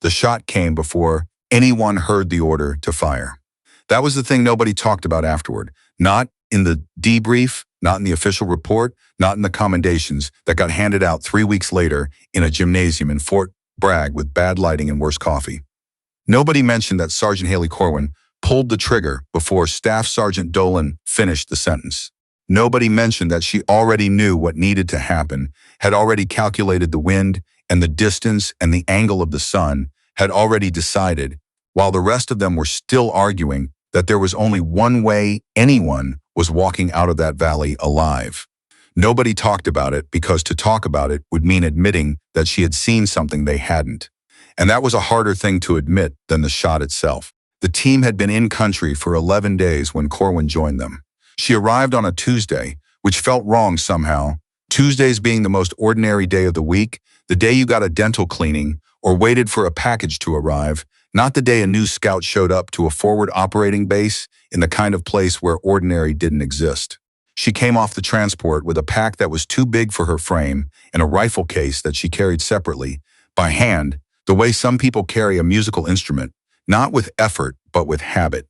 The shot came before anyone heard the order to fire. That was the thing nobody talked about afterward. Not in the debrief, not in the official report, not in the commendations that got handed out 3 weeks later in a gymnasium in Fort Bragg with bad lighting and worse coffee. Nobody mentioned that Sergeant Haley Corwin pulled the trigger before Staff Sergeant Dolan finished the sentence. Nobody mentioned that she already knew what needed to happen, had already calculated the wind and the distance and the angle of the sun, had already decided, while the rest of them were still arguing, that there was only one way anyone was walking out of that valley alive. Nobody talked about it because to talk about it would mean admitting that she had seen something they hadn't. And that was a harder thing to admit than the shot itself. The team had been in country for 11 days when Corwin joined them. She arrived on a Tuesday, which felt wrong somehow. Tuesdays being the most ordinary day of the week, the day you got a dental cleaning or waited for a package to arrive, not the day a new scout showed up to a forward operating base in the kind of place where ordinary didn't exist. She came off the transport with a pack that was too big for her frame and a rifle case that she carried separately, by hand, the way some people carry a musical instrument, not with effort, but with habit.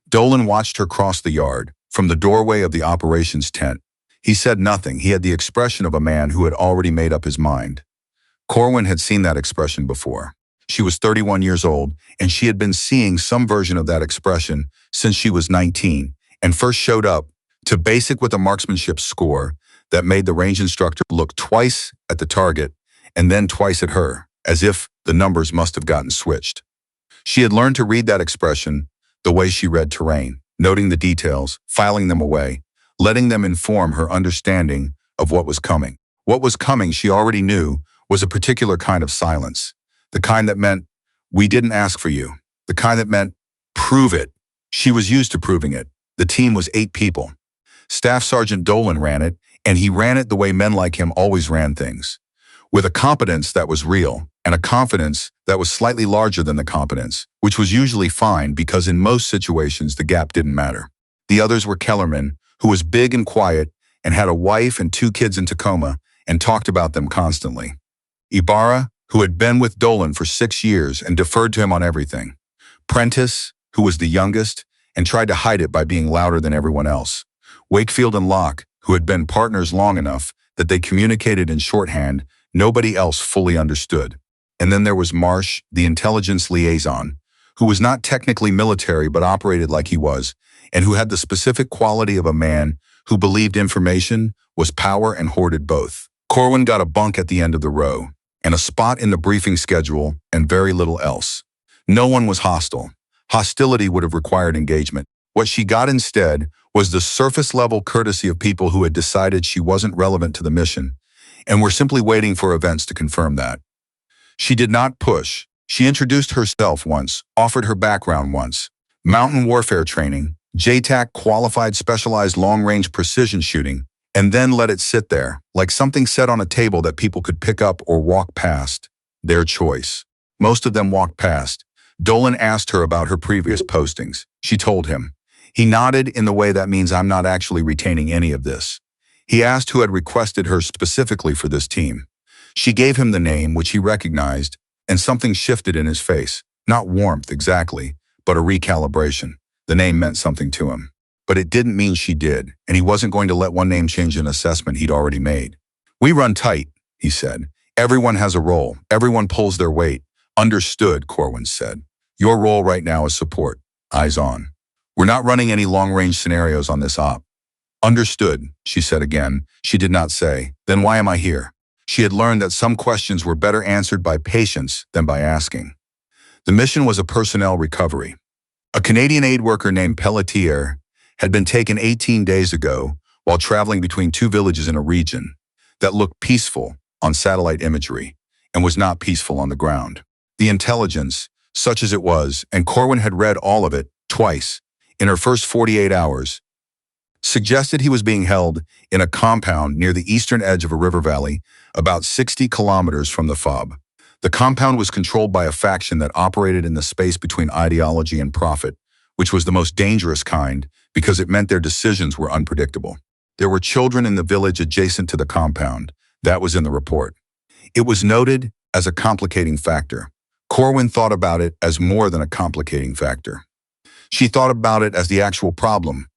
Dolan watched her cross the yard, from the doorway of the operations tent. He said nothing. He had the expression of a man who had already made up his mind. Corwin had seen that expression before. She was 31 years old, and she had been seeing some version of that expression since she was 19, and first showed up to basic with a marksmanship score that made the range instructor look twice at the target and then twice at her, as if the numbers must have gotten switched. She had learned to read that expression the way she read terrain, noting the details, filing them away, letting them inform her understanding of what was coming. What was coming, she already knew, was a particular kind of silence. The kind that meant, we didn't ask for you. The kind that meant, prove it. She was used to proving it. The team was 8 people. Staff Sergeant Dolan ran it, and he ran it the way men like him always ran things. With a competence that was real, and a confidence that was slightly larger than the competence, which was usually fine because in most situations the gap didn't matter. The others were Kellerman, who was big and quiet and had a wife and 2 kids in Tacoma and talked about them constantly. Ibarra, who had been with Dolan for 6 years and deferred to him on everything. Prentice, who was the youngest and tried to hide it by being louder than everyone else. Wakefield and Locke, who had been partners long enough that they communicated in shorthand nobody else fully understood. And then there was Marsh, the intelligence liaison, who was not technically military but operated like he was, and who had the specific quality of a man who believed information was power and hoarded both. Corwin got a bunk at the end of the row, and a spot in the briefing schedule, and very little else. No one was hostile. Hostility would have required engagement. What she got instead was the surface-level courtesy of people who had decided she wasn't relevant to the mission, and were simply waiting for events to confirm that. She did not push. She introduced herself once, offered her background once. Mountain warfare training, JTAC qualified specialized long-range precision shooting, and then let it sit there, like something set on a table that people could pick up or walk past. Their choice. Most of them walked past. Dolan asked her about her previous postings. She told him. He nodded in the way that means I'm not actually retaining any of this. He asked who had requested her specifically for this team. She gave him the name, which he recognized, and something shifted in his face. Not warmth exactly, but a recalibration. The name meant something to him. But it didn't mean she did, and he wasn't going to let one name change an assessment he'd already made. We run tight, he said. Everyone has a role. Everyone pulls their weight. Understood, Corwin said. Your role right now is support. Eyes on. We're not running any long-range scenarios on this op. Understood, she said again. She did not say, then why am I here? She had learned that some questions were better answered by patience than by asking. The mission was a personnel recovery. A Canadian aid worker named Pelletier had been taken 18 days ago while traveling between 2 villages in a region that looked peaceful on satellite imagery and was not peaceful on the ground. The intelligence, such as it was, and Corwin had read all of it twice in her first 48 hours, suggested he was being held in a compound near the eastern edge of a river valley about 60 kilometers from the FOB. The compound was controlled by a faction that operated in the space between ideology and profit, which was the most dangerous kind because it meant their decisions were unpredictable. There were children in the village adjacent to the compound. That was in the report. It was noted as a complicating factor. Corwin thought about it as more than a complicating factor. She thought about it as the actual problem,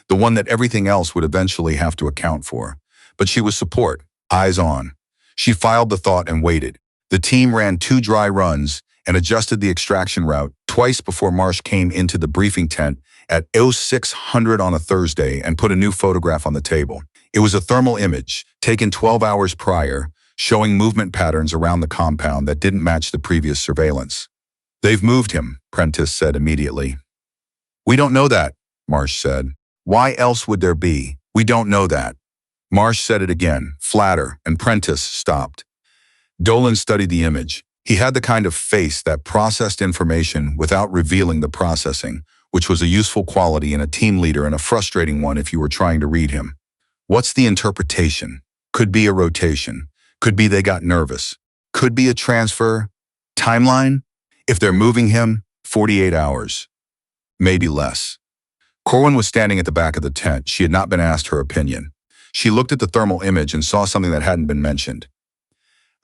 the one that everything else would eventually have to account for. But she was support, eyes on. She filed the thought and waited. The team ran 2 dry runs and adjusted the extraction route twice before Marsh came into the briefing tent at 0600 on a Thursday and put a new photograph on the table. It was a thermal image taken 12 hours prior, showing movement patterns around the compound that didn't match the previous surveillance. "They've moved him," Prentice said immediately. "We don't know that," Marsh said. "Why else would there be? We don't know that." Marsh said it again, flatter, and Prentice stopped. Dolan studied the image. He had the kind of face that processed information without revealing the processing, which was a useful quality in a team leader and a frustrating one if you were trying to read him. What's the interpretation? Could be a rotation. Could be they got nervous. Could be a transfer. Timeline? If they're moving him, 48 hours. Maybe less. Corwin was standing at the back of the tent. She had not been asked her opinion. She looked at the thermal image and saw something that hadn't been mentioned.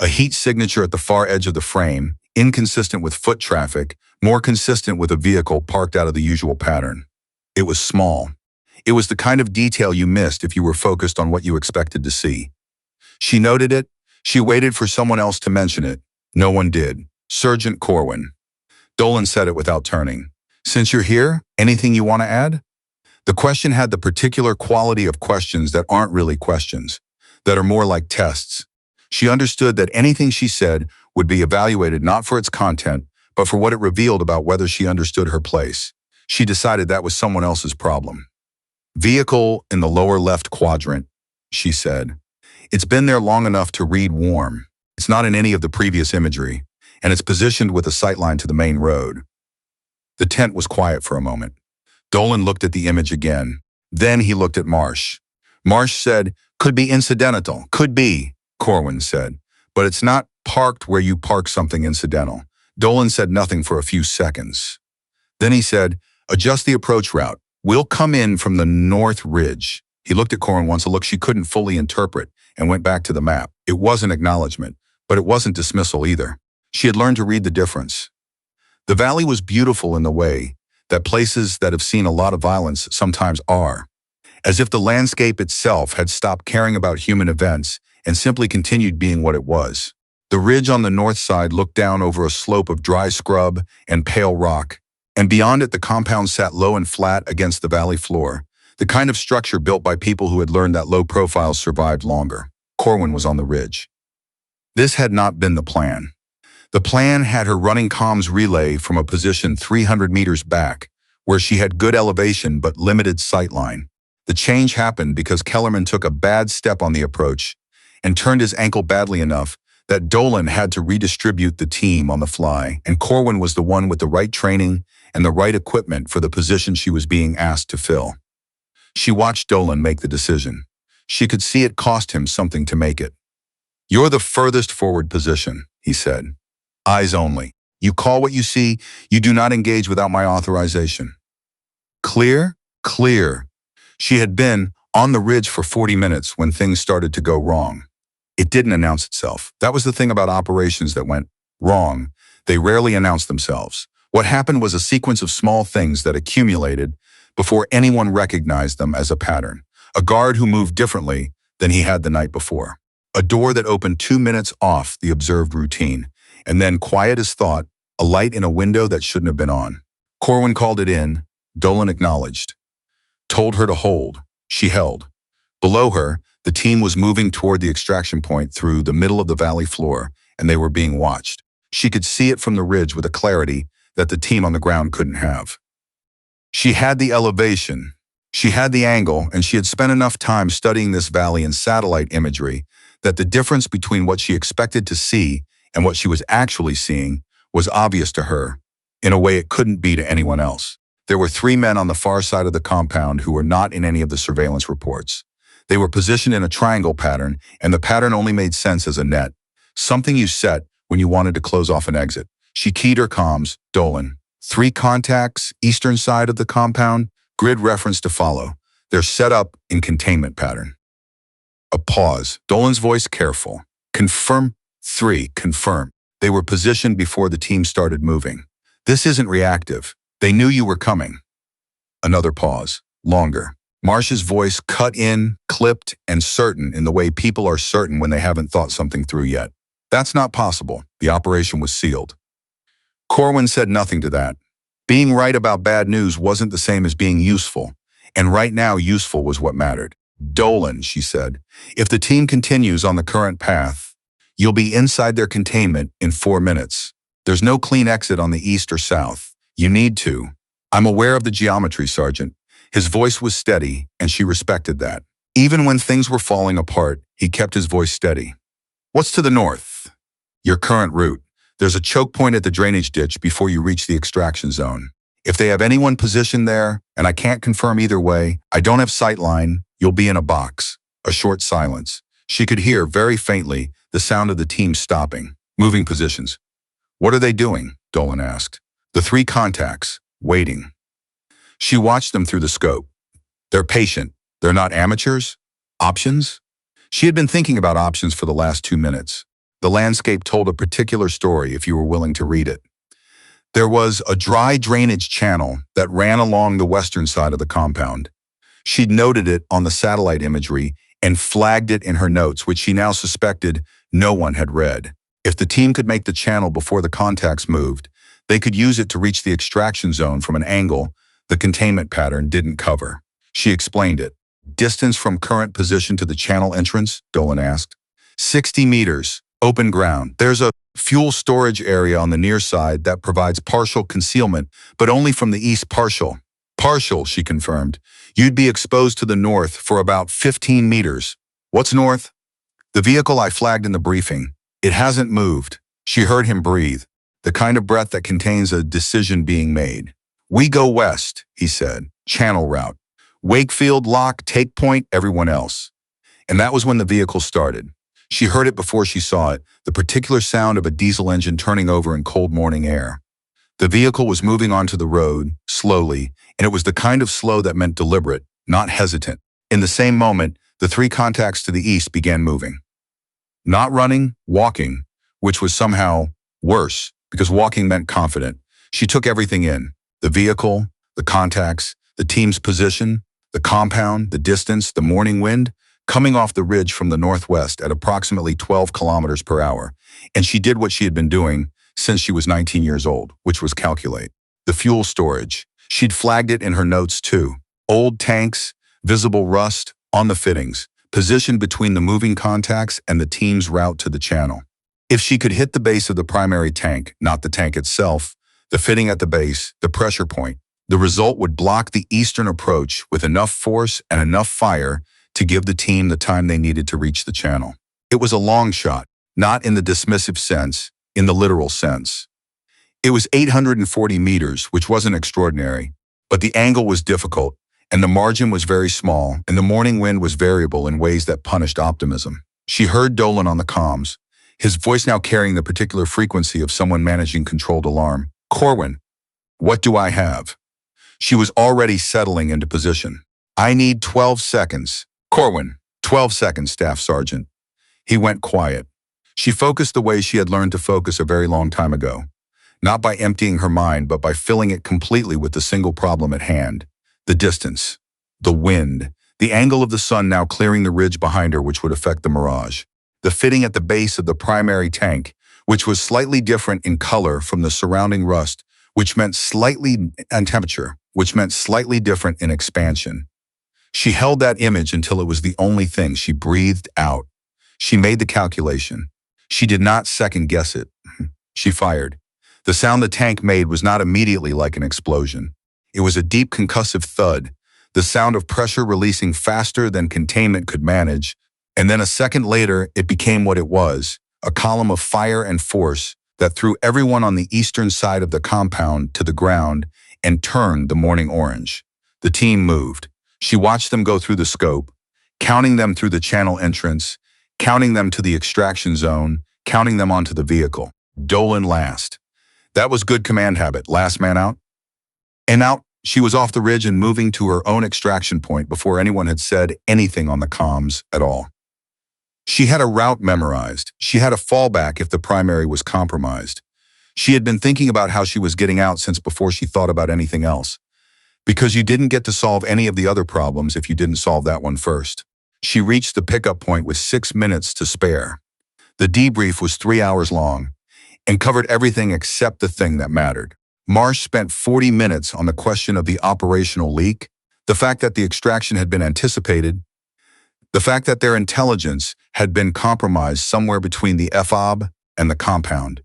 A heat signature at the far edge of the frame, inconsistent with foot traffic, more consistent with a vehicle parked out of the usual pattern. It was small. It was the kind of detail you missed if you were focused on what you expected to see. She noted it. She waited for someone else to mention it. No one did. Sergeant Corwin. Dolan said it without turning. "Since you're here, anything you want to add?" The question had the particular quality of questions that aren't really questions, that are more like tests. She understood that anything she said would be evaluated not for its content, but for what it revealed about whether she understood her place. She decided that was someone else's problem. "Vehicle in the lower left quadrant," she said. "It's been there long enough to read warm. It's not in any of the previous imagery, and it's positioned with a sightline to the main road." The tent was quiet for a moment. Dolan looked at the image again. Then he looked at Marsh. Marsh said, "Could be incidental. Could be," Corwin said. "But it's not parked where you park something incidental." Dolan said nothing for a few seconds. Then he said, "Adjust the approach route. We'll come in from the north ridge." He looked at Corwin once, a look she couldn't fully interpret, and went back to the map. It wasn't acknowledgement, but it wasn't dismissal either. She had learned to read the difference. The valley was beautiful in the way that places that have seen a lot of violence sometimes are, as if the landscape itself had stopped caring about human events and simply continued being what it was. The ridge on the north side looked down over a slope of dry scrub and pale rock, and beyond it the compound sat low and flat against the valley floor, the kind of structure built by people who had learned that low profiles survived longer. Corwin was on the ridge. This had not been the plan. The plan had her running comms relay from a position 300 meters back, where she had good elevation but limited sightline. The change happened because Kellerman took a bad step on the approach and turned his ankle badly enough that Dolan had to redistribute the team on the fly, and Corwin was the one with the right training and the right equipment for the position she was being asked to fill. She watched Dolan make the decision. She could see it cost him something to make it. "You're the furthest forward position," he said. "Eyes only. You call what you see. You do not engage without my authorization." Clear? Clear. She had been on the ridge for 40 minutes when things started to go wrong. It didn't announce itself. That was the thing about operations that went wrong. They rarely announced themselves. What happened was a sequence of small things that accumulated before anyone recognized them as a pattern. A guard who moved differently than he had the night before. A door that opened 2 minutes off the observed routine. And then, quiet as thought, a light in a window that shouldn't have been on. Corwin called it in. Dolan acknowledged. Told her to hold. She held. Below her, the team was moving toward the extraction point through the middle of the valley floor, and they were being watched. She could see it from the ridge with a clarity that the team on the ground couldn't have. She had the elevation. She had the angle, and she had spent enough time studying this valley in satellite imagery that the difference between what she expected to see and what she was actually seeing was obvious to her, in a way it couldn't be to anyone else. There were 3 men on the far side of the compound who were not in any of the surveillance reports. They were positioned in a triangle pattern, and the pattern only made sense as a net, something you set when you wanted to close off an exit. She keyed her comms. Dolan. 3 contacts, eastern side of the compound, grid reference to follow. They're set up in containment pattern. A pause. Dolan's voice careful. Confirm. 3. Confirm. They were positioned before the team started moving. This isn't reactive. They knew you were coming. Another pause. Longer. Marsh's voice cut in, clipped, and certain in the way people are certain when they haven't thought something through yet. That's not possible. The operation was sealed. Corwin said nothing to that. Being right about bad news wasn't the same as being useful, and right now useful was what mattered. Dolan, she said, if the team continues on the current path, you'll be inside their containment in 4 minutes. There's no clean exit on the east or south. You need to. I'm aware of the geometry, Sergeant. His voice was steady, and she respected that. Even when things were falling apart, he kept his voice steady. What's to the north? Your current route. There's a choke point at the drainage ditch before you reach the extraction zone. If they have anyone positioned there, and I can't confirm either way, I don't have sightline, you'll be in a box. A short silence. She could hear, very faintly, the sound of the team stopping, moving positions. What are they doing? Dolan asked. The 3 contacts, waiting. She watched them through the scope. They're patient. They're not amateurs? Options? She had been thinking about options for the last 2 minutes. The landscape told a particular story if you were willing to read it. There was a dry drainage channel that ran along the western side of the compound. She'd noted it on the satellite imagery and flagged it in her notes, which she now suspected no one had read. If the team could make the channel before the contacts moved, they could use it to reach the extraction zone from an angle the containment pattern didn't cover. She explained it. Distance from current position to the channel entrance? Dolan asked. 60 meters. Open ground. There's a fuel storage area on the near side that provides partial concealment, but only from the east. Partial. Partial, she confirmed. You'd be exposed to the north for about 15 meters. What's north? The vehicle I flagged in the briefing. It hasn't moved. She heard him breathe, the kind of breath that contains a decision being made. We go west, he said. Channel route. Wakefield, Lock, Take Point, everyone else. And that was when the vehicle started. She heard it before she saw it, the particular sound of a diesel engine turning over in cold morning air. The vehicle was moving onto the road, slowly, and it was the kind of slow that meant deliberate, not hesitant. In the same moment, the 3 contacts to the east began moving. Not running, walking, which was somehow worse, because walking meant confident. She took everything in. The vehicle, the contacts, the team's position, the compound, the distance, the morning wind, coming off the ridge from the northwest at approximately 12 kilometers per hour. And she did what she had been doing since she was 19 years old, which was calculate. The fuel storage. She'd flagged it in her notes too. Old tanks, visible rust on the fittings, positioned between the moving contacts and the team's route to the channel. If she could hit the base of the primary tank, not the tank itself, the fitting at the base, the pressure point, the result would block the eastern approach with enough force and enough fire to give the team the time they needed to reach the channel. It was a long shot, not in the dismissive sense, in the literal sense. It was 840 meters, which wasn't extraordinary, but the angle was difficult, and the margin was very small, and the morning wind was variable in ways that punished optimism. She heard Dolan on the comms, his voice now carrying the particular frequency of someone managing controlled alarm. Corwin, what do I have? She was already settling into position. I need 12 seconds. Corwin, 12 seconds, Staff Sergeant. He went quiet. She focused the way she had learned to focus a very long time ago, not by emptying her mind, but by filling it completely with the single problem at hand. The distance, the wind, the angle of the sun now clearing the ridge behind her, which would affect the mirage. The fitting at the base of the primary tank, which was slightly different in color from the surrounding rust, which meant slightly and temperature, which meant slightly different in expansion. She held that image until it was the only thing. She breathed out. She made the calculation. She did not second guess it. She fired. The sound the tank made was not immediately like an explosion. It was a deep concussive thud, the sound of pressure releasing faster than containment could manage, and then a second later it became what it was, a column of fire and force that threw everyone on the eastern side of the compound to the ground and turned the morning orange. The team moved. She watched them go through the scope, counting them through the channel entrance, counting them to the extraction zone, counting them onto the vehicle. Dolan last. That was good command habit, last man out. And out, she was off the ridge and moving to her own extraction point before anyone had said anything on the comms at all. She had a route memorized. She had a fallback if the primary was compromised. She had been thinking about how she was getting out since before she thought about anything else. Because you didn't get to solve any of the other problems if you didn't solve that one first. She reached the pickup point with 6 minutes to spare. The debrief was 3 hours long and covered everything except the thing that mattered. Marsh spent 40 minutes on the question of the operational leak, the fact that the extraction had been anticipated, the fact that their intelligence had been compromised somewhere between the FOB and the compound,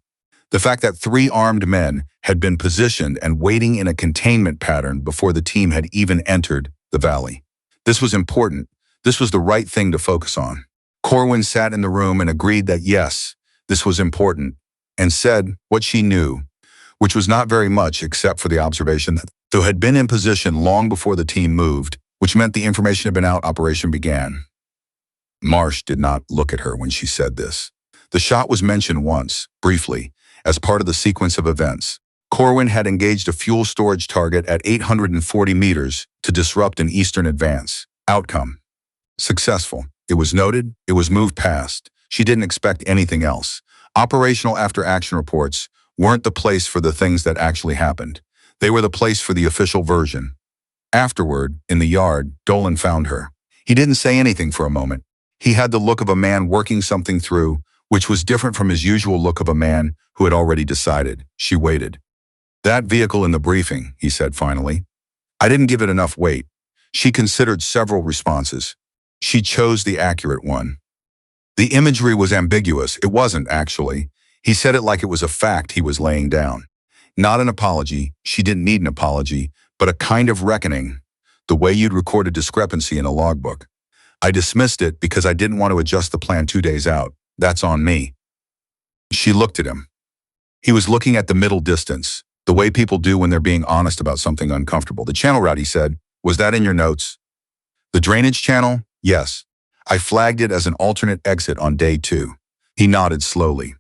the fact that 3 armed men had been positioned and waiting in a containment pattern before the team had even entered the valley. This was important. This was the right thing to focus on. Corwin sat in the room and agreed that yes, this was important, and said what she knew, which was not very much except for the observation that they had been in position long before the team moved, which meant the information had been out, operation began. Marsh did not look at her when she said this. The shot was mentioned once, briefly, as part of the sequence of events. Corwin had engaged a fuel storage target at 840 meters to disrupt an eastern advance. Outcome: successful. It was noted, it was moved past. She didn't expect anything else. Operational after-action reports weren't the place for the things that actually happened. They were the place for the official version. Afterward, in the yard, Dolan found her. He didn't say anything for a moment. He had the look of a man working something through, which was different from his usual look of a man who had already decided. She waited. "That vehicle in the briefing," he said finally. "I didn't give it enough weight." She considered several responses. She chose the accurate one. The imagery was ambiguous. It wasn't, actually. He said it like it was a fact he was laying down. Not an apology. She didn't need an apology, but a kind of reckoning, the way you'd record a discrepancy in a logbook. "I dismissed it because I didn't want to adjust the plan 2 days out. That's on me." She looked at him. He was looking at the middle distance, the way people do when they're being honest about something uncomfortable. "The channel route," he said. "Was that in your notes?" "The drainage channel? Yes. I flagged it as an alternate exit on day 2. He nodded slowly.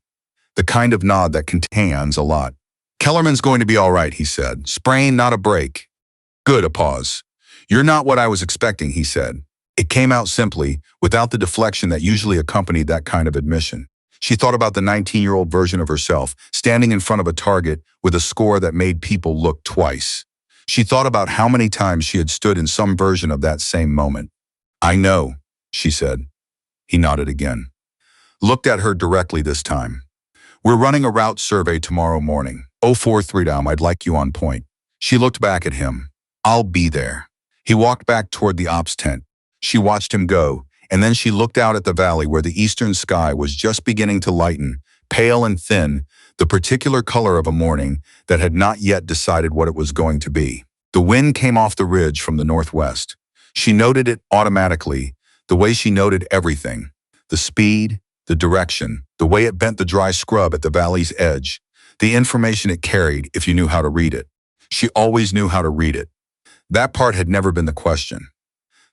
The kind of nod that contains a lot. "Kellerman's going to be all right," he said. "Sprain, not a break." "Good," a pause. "You're not what I was expecting," he said. It came out simply, without the deflection that usually accompanied that kind of admission. She thought about the 19-year-old version of herself, standing in front of a target with a score that made people look twice. She thought about how many times she had stood in some version of that same moment. "I know," she said. He nodded again. Looked at her directly this time. "We're running a route survey tomorrow morning. 043 Dom, I'd like you on point." She looked back at him. "I'll be there." He walked back toward the ops tent. She watched him go, and then she looked out at the valley where the eastern sky was just beginning to lighten, pale and thin, the particular color of a morning that had not yet decided what it was going to be. The wind came off the ridge from the northwest. She noted it automatically, the way she noted everything. The speed, the direction, the way it bent the dry scrub at the valley's edge, the information it carried if you knew how to read it. She always knew how to read it. That part had never been the question.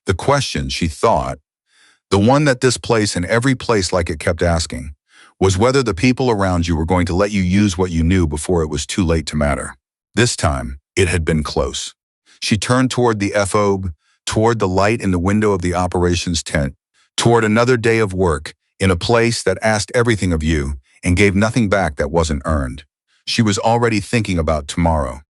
The question, she thought, the one that this place and every place like it kept asking, was whether the people around you were going to let you use what you knew before it was too late to matter. This time, it had been close. She turned toward the FOB, toward the light in the window of the operations tent, toward another day of work in a place that asked everything of you and gave nothing back that wasn't earned. She was already thinking about tomorrow.